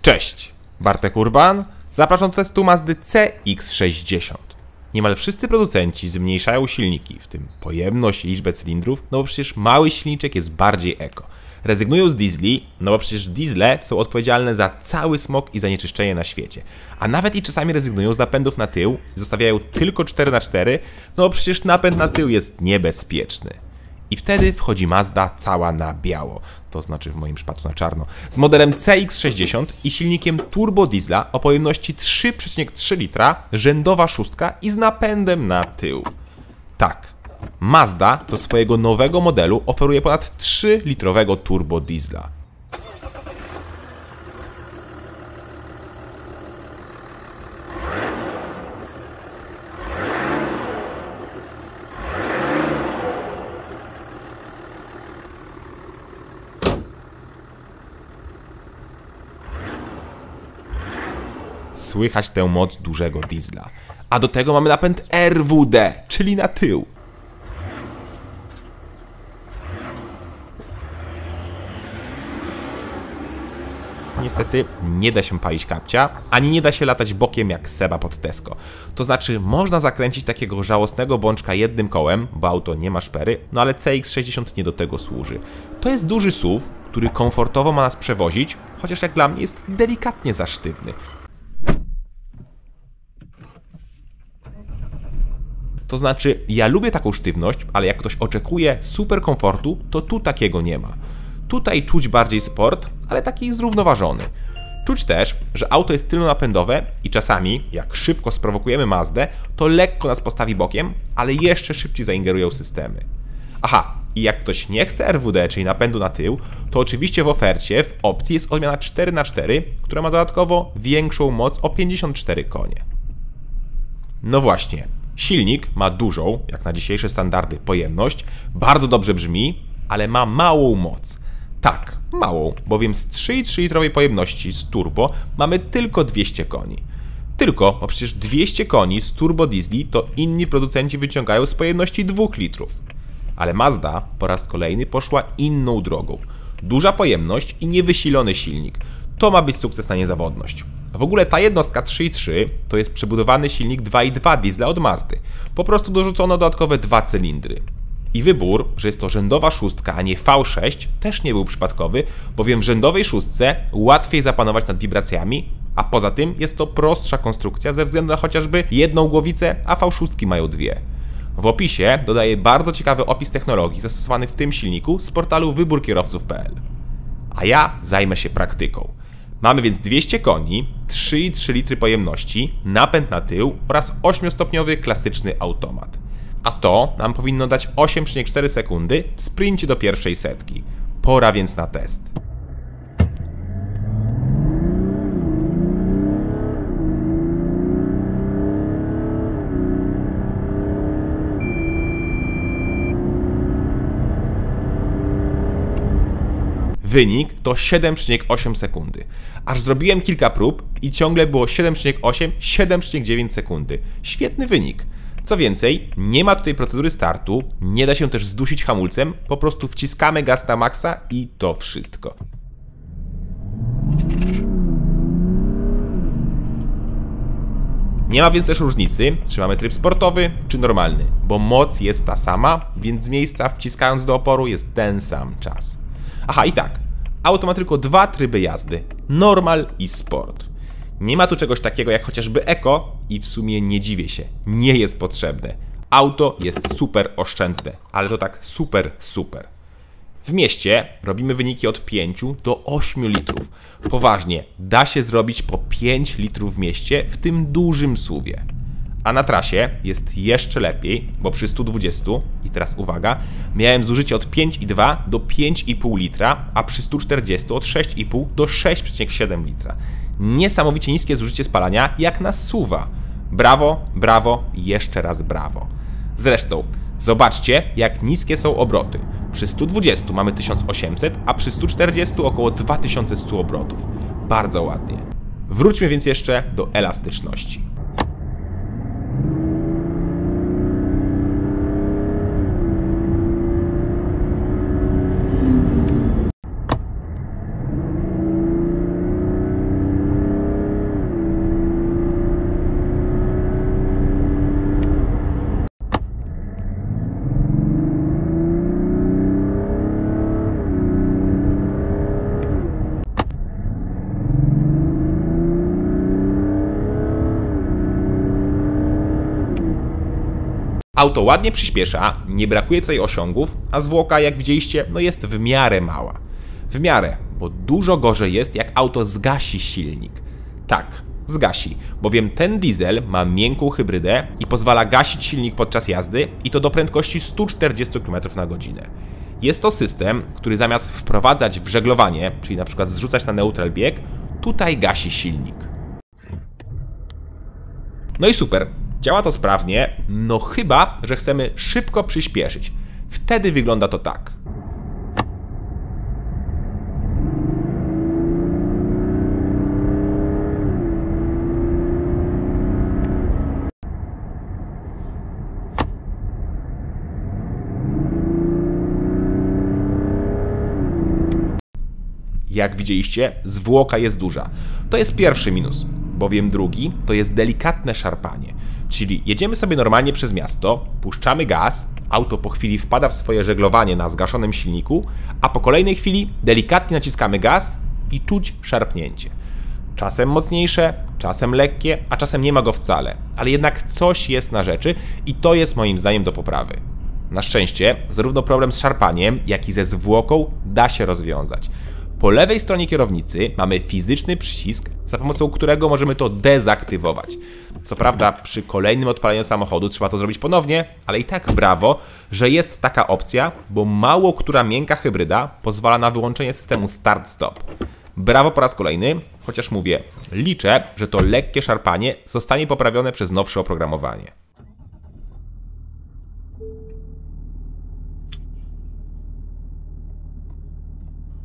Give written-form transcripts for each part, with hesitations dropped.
Cześć, Bartek Urban. Zapraszam do testu Mazdy CX-60. Niemal wszyscy producenci zmniejszają silniki, w tym pojemność i liczbę cylindrów, no bo przecież mały silniczek jest bardziej eko. Rezygnują z diesli, no bo przecież diesle są odpowiedzialne za cały smog i zanieczyszczenie na świecie. A nawet i czasami rezygnują z napędów na tył, zostawiają tylko 4x4, no bo przecież napęd na tył jest niebezpieczny. I wtedy wchodzi Mazda cała na biało, to znaczy w moim przypadku na czarno, z modelem CX-60 i silnikiem turbo diesla o pojemności 3,3 litra, rzędowa szóstka i z napędem na tył. Tak, Mazda do swojego nowego modelu oferuje ponad 3-litrowego turbo diesla. Słychać tę moc dużego diesla. A do tego mamy napęd RWD, czyli na tył. Niestety nie da się palić kapcia, ani nie da się latać bokiem jak Seba pod Tesco. To znaczy można zakręcić takiego żałosnego bączka jednym kołem, bo auto nie ma szpery, no ale CX-60 nie do tego służy. To jest duży SUV, który komfortowo ma nas przewozić, chociaż jak dla mnie jest delikatnie za sztywny. To znaczy, ja lubię taką sztywność, ale jak ktoś oczekuje super komfortu, to tu takiego nie ma. Tutaj czuć bardziej sport, ale taki zrównoważony. Czuć też, że auto jest tylnonapędowe i czasami, jak szybko sprowokujemy Mazdę, to lekko nas postawi bokiem, ale jeszcze szybciej zaingerują systemy. Aha, i jak ktoś nie chce RWD, czyli napędu na tył, to oczywiście w ofercie w opcji jest odmiana 4x4, która ma dodatkowo większą moc o 54 konie. No właśnie. Silnik ma dużą, jak na dzisiejsze standardy, pojemność, bardzo dobrze brzmi, ale ma małą moc. Tak, małą, bowiem z 3,3 litrowej pojemności z turbo mamy tylko 200 koni. Tylko, bo przecież 200 koni z turbo diesli to inni producenci wyciągają z pojemności 2 litrów. Ale Mazda po raz kolejny poszła inną drogą. Duża pojemność i niewysilony silnik. To ma być sukces na niezawodność. W ogóle ta jednostka 3.3 to jest przebudowany silnik 2.2 diesla od Mazdy. Po prostu dorzucono dodatkowe 2 cylindry. I wybór, że jest to rzędowa szóstka, a nie V6 też nie był przypadkowy, bowiem w rzędowej szóstce łatwiej zapanować nad wibracjami, a poza tym jest to prostsza konstrukcja ze względu na chociażby jedną głowicę, a V6 mają dwie. W opisie dodaję bardzo ciekawy opis technologii zastosowanych w tym silniku z portalu wyborkierowców.pl. A ja zajmę się praktyką. Mamy więc 200 koni, 3,3 litry pojemności, napęd na tył oraz 8-stopniowy klasyczny automat. A to nam powinno dać 8,4 sekundy w sprincie do pierwszej setki. Pora więc na test. Wynik to 7,8 sekundy. Aż zrobiłem kilka prób i ciągle było 7,8, 7,9 sekundy. Świetny wynik. Co więcej, nie ma tutaj procedury startu, nie da się też zdusić hamulcem, po prostu wciskamy gaz na maksa i to wszystko. Nie ma więc też różnicy, czy mamy tryb sportowy, czy normalny, bo moc jest ta sama, więc z miejsca wciskając do oporu jest ten sam czas. Aha, i tak, auto ma tylko 2 tryby jazdy, normal i sport. Nie ma tu czegoś takiego jak chociażby eko i w sumie nie dziwię się, nie jest potrzebne. Auto jest super oszczędne, ale to tak super. W mieście robimy wyniki od 5 do 8 litrów. Poważnie, da się zrobić po 5 litrów w mieście w tym dużym SUV-ie. A na trasie jest jeszcze lepiej, bo przy 120, i teraz uwaga, miałem zużycie od 5,2 do 5,5 litra, a przy 140 od 6,5 do 6,7 litra. Niesamowicie niskie zużycie spalania, jak na SUV-a. Brawo, brawo i jeszcze raz brawo. Zresztą, zobaczcie, jak niskie są obroty. Przy 120 mamy 1800, a przy 140 około 2100 obrotów. Bardzo ładnie. Wróćmy więc jeszcze do elastyczności. Auto ładnie przyspiesza, nie brakuje tutaj osiągów, a zwłoka, jak widzieliście, no jest w miarę mała. W miarę, bo dużo gorzej jest, jak auto zgasi silnik. Tak, zgasi, bowiem ten diesel ma miękką hybrydę i pozwala gasić silnik podczas jazdy i to do prędkości 140 km/h. Jest to system, który zamiast wprowadzać w żeglowanie, czyli na przykład zrzucać na neutral bieg, tutaj gasi silnik. No i super, działa to sprawnie, no chyba, że chcemy szybko przyspieszyć. Wtedy wygląda to tak. Jak widzieliście, zwłoka jest duża. To jest pierwszy minus, bowiem drugi to jest delikatne szarpanie. Czyli jedziemy sobie normalnie przez miasto, puszczamy gaz, auto po chwili wpada w swoje żeglowanie na zgaszonym silniku, a po kolejnej chwili delikatnie naciskamy gaz i czuć szarpnięcie. Czasem mocniejsze, czasem lekkie, a czasem nie ma go wcale, ale jednak coś jest na rzeczy i to jest moim zdaniem do poprawy. Na szczęście zarówno problem z szarpaniem, jak i ze zwłoką da się rozwiązać. Po lewej stronie kierownicy mamy fizyczny przycisk, za pomocą którego możemy to dezaktywować. Co prawda przy kolejnym odpaleniu samochodu trzeba to zrobić ponownie, ale i tak brawo, że jest taka opcja, bo mało która miękka hybryda pozwala na wyłączenie systemu start-stop. Brawo po raz kolejny, chociaż mówię, liczę, że to lekkie szarpanie zostanie poprawione przez nowsze oprogramowanie.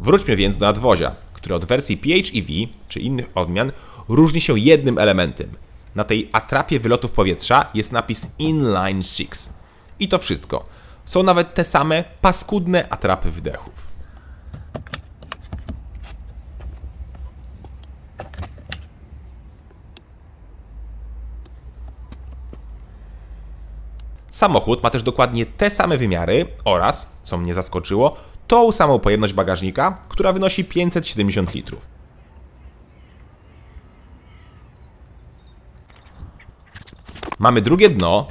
Wróćmy więc do nadwozia, które od wersji PHEV czy innych odmian różni się jednym elementem. Na tej atrapie wylotów powietrza jest napis Inline 6. I to wszystko. Są nawet te same paskudne atrapy wydechów. Samochód ma też dokładnie te same wymiary oraz, co mnie zaskoczyło, tą samą pojemność bagażnika, która wynosi 570 litrów. Mamy drugie dno,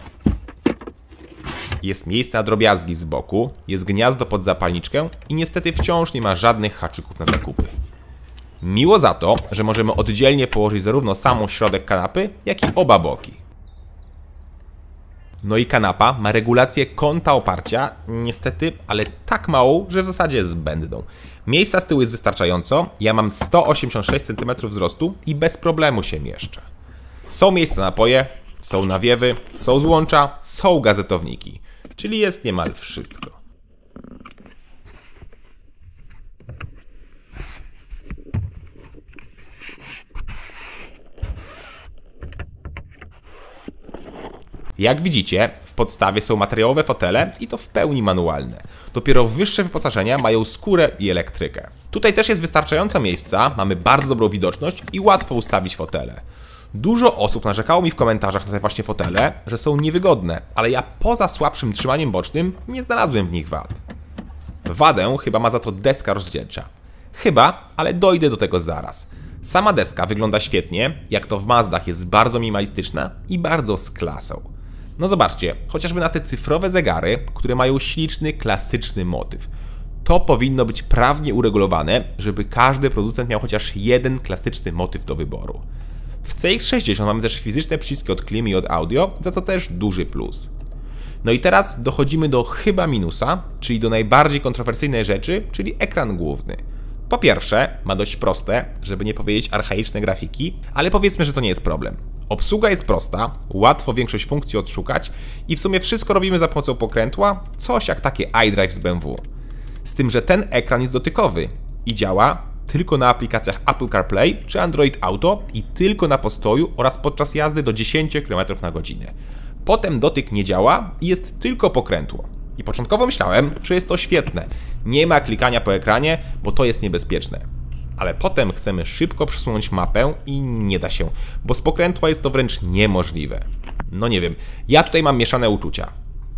jest miejsce na drobiazgi z boku, jest gniazdo pod zapalniczkę i niestety wciąż nie ma żadnych haczyków na zakupy. Miło za to, że możemy oddzielnie położyć zarówno samą środek kanapy, jak i oba boki. No i kanapa ma regulację kąta oparcia, niestety, ale tak małą, że w zasadzie zbędną. Miejsca z tyłu jest wystarczająco, ja mam 186 cm wzrostu i bez problemu się mieszczę. Są miejsca na napoje, są nawiewy, są złącza, są gazetowniki, czyli jest niemal wszystko. Jak widzicie, w podstawie są materiałowe fotele i to w pełni manualne. Dopiero wyższe wyposażenia mają skórę i elektrykę. Tutaj też jest wystarczająco miejsca, mamy bardzo dobrą widoczność i łatwo ustawić fotele. Dużo osób narzekało mi w komentarzach na te właśnie fotele, że są niewygodne, ale ja poza słabszym trzymaniem bocznym nie znalazłem w nich wad. Wadę chyba ma za to deska rozdzielcza. Chyba, ale dojdę do tego zaraz. Sama deska wygląda świetnie, jak to w Mazdach jest bardzo minimalistyczna i bardzo z klasą. No zobaczcie, chociażby na te cyfrowe zegary, które mają śliczny, klasyczny motyw. To powinno być prawnie uregulowane, żeby każdy producent miał chociaż jeden klasyczny motyw do wyboru. W CX-60 mamy też fizyczne przyciski od klimy i od audio, za co też duży plus. No i teraz dochodzimy do chyba minusa, czyli do najbardziej kontrowersyjnej rzeczy, czyli ekran główny. Po pierwsze, ma dość proste, żeby nie powiedzieć archaiczne grafiki, ale powiedzmy, że to nie jest problem. Obsługa jest prosta, łatwo większość funkcji odszukać i w sumie wszystko robimy za pomocą pokrętła, coś jak takie iDrive z BMW. Z tym, że ten ekran jest dotykowy i działa tylko na aplikacjach Apple CarPlay czy Android Auto i tylko na postoju oraz podczas jazdy do 10 km/h. Potem dotyk nie działa i jest tylko pokrętło. I początkowo myślałem, że jest to świetne. Nie ma klikania po ekranie, bo to jest niebezpieczne. Ale potem chcemy szybko przesunąć mapę i nie da się, bo z pokrętła jest to wręcz niemożliwe. No nie wiem, ja tutaj mam mieszane uczucia.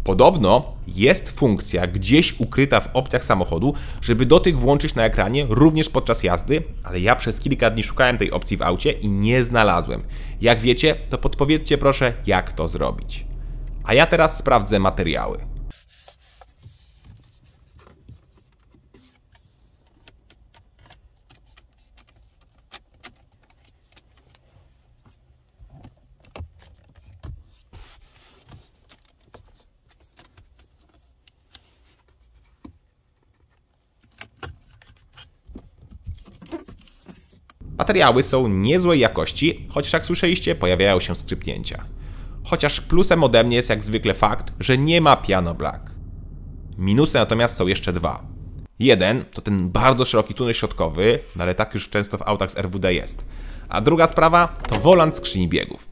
Podobno jest funkcja gdzieś ukryta w opcjach samochodu, żeby dotyk włączyć na ekranie również podczas jazdy, ale ja przez kilka dni szukałem tej opcji w aucie i nie znalazłem. Jak wiecie, to podpowiedzcie proszę, jak to zrobić. A ja teraz sprawdzę materiały. Materiały są niezłej jakości, chociaż jak słyszeliście, pojawiają się skrzypnięcia. Chociaż plusem ode mnie jest jak zwykle fakt, że nie ma piano black. Minusy natomiast są jeszcze dwa. Jeden to ten bardzo szeroki tunel środkowy, no ale tak już często w autach z RWD jest. A druga sprawa to wolant skrzyni biegów.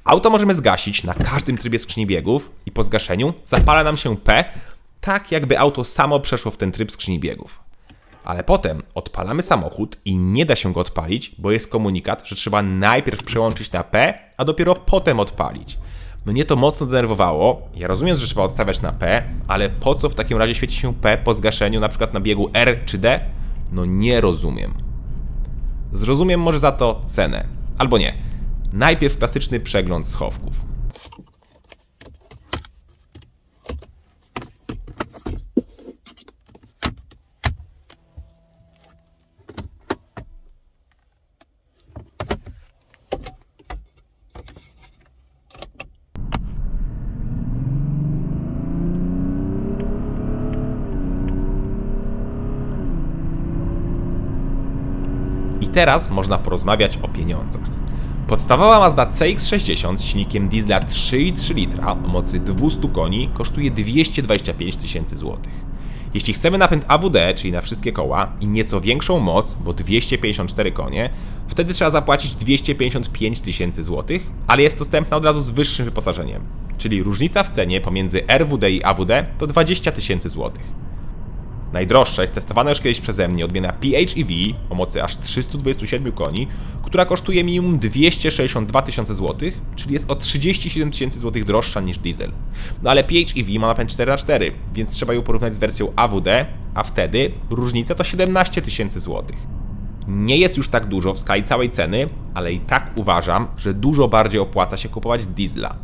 Auto możemy zgasić na każdym trybie skrzyni biegów i po zgaszeniu zapala nam się P, tak jakby auto samo przeszło w ten tryb skrzyni biegów. Ale potem odpalamy samochód i nie da się go odpalić, bo jest komunikat, że trzeba najpierw przełączyć na P, a dopiero potem odpalić. Mnie to mocno denerwowało. Ja rozumiem, że trzeba odstawiać na P, ale po co w takim razie świeci się P po zgaszeniu na przykład na biegu R czy D? No nie rozumiem. Zrozumiem może za to cenę. Albo nie. Najpierw klasyczny przegląd schowków. I teraz można porozmawiać o pieniądzach. Podstawowa Mazda CX-60 z silnikiem diesla 3,3 litra o mocy 200 koni kosztuje 225 tysięcy złotych. Jeśli chcemy napęd AWD, czyli na wszystkie koła i nieco większą moc, bo 254 konie, wtedy trzeba zapłacić 255 tysięcy złotych, ale jest dostępna od razu z wyższym wyposażeniem. Czyli różnica w cenie pomiędzy RWD i AWD to 20 tysięcy złotych. Najdroższa jest testowana już kiedyś przeze mnie odmiana PHEV o mocy aż 327 koni, która kosztuje minimum 262 tysiące złotych, czyli jest o 37 tysięcy złotych droższa niż diesel. No ale PHEV ma napęd 4x4, więc trzeba ją porównać z wersją AWD, a wtedy różnica to 17 tysięcy złotych. Nie jest już tak dużo w skali całej ceny, ale i tak uważam, że dużo bardziej opłaca się kupować diesla.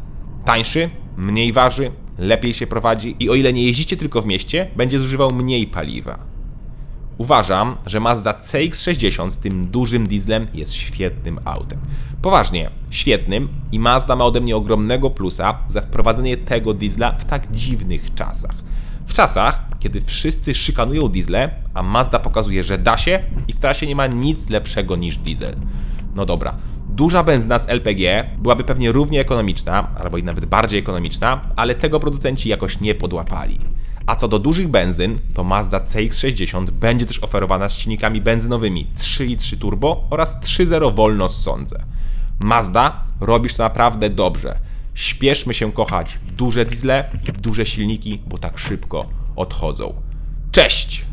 Tańszy, mniej waży, lepiej się prowadzi i o ile nie jeździcie tylko w mieście, będzie zużywał mniej paliwa. Uważam, że Mazda CX-60 z tym dużym dieslem jest świetnym autem. Poważnie, świetnym i Mazda ma ode mnie ogromnego plusa za wprowadzenie tego diesla w tak dziwnych czasach. W czasach, kiedy wszyscy szykanują diesle, a Mazda pokazuje, że da się i w trasie nie ma nic lepszego niż diesel. No dobra. Duża benzyna z LPG byłaby pewnie równie ekonomiczna, albo i nawet bardziej ekonomiczna, ale tego producenci jakoś nie podłapali. A co do dużych benzyn, to Mazda CX-60 będzie też oferowana z silnikami benzynowymi 3.3 turbo oraz 3.0 wolno ssące. Mazda, robisz to naprawdę dobrze. Śpieszmy się kochać duże diesle i duże silniki, bo tak szybko odchodzą. Cześć!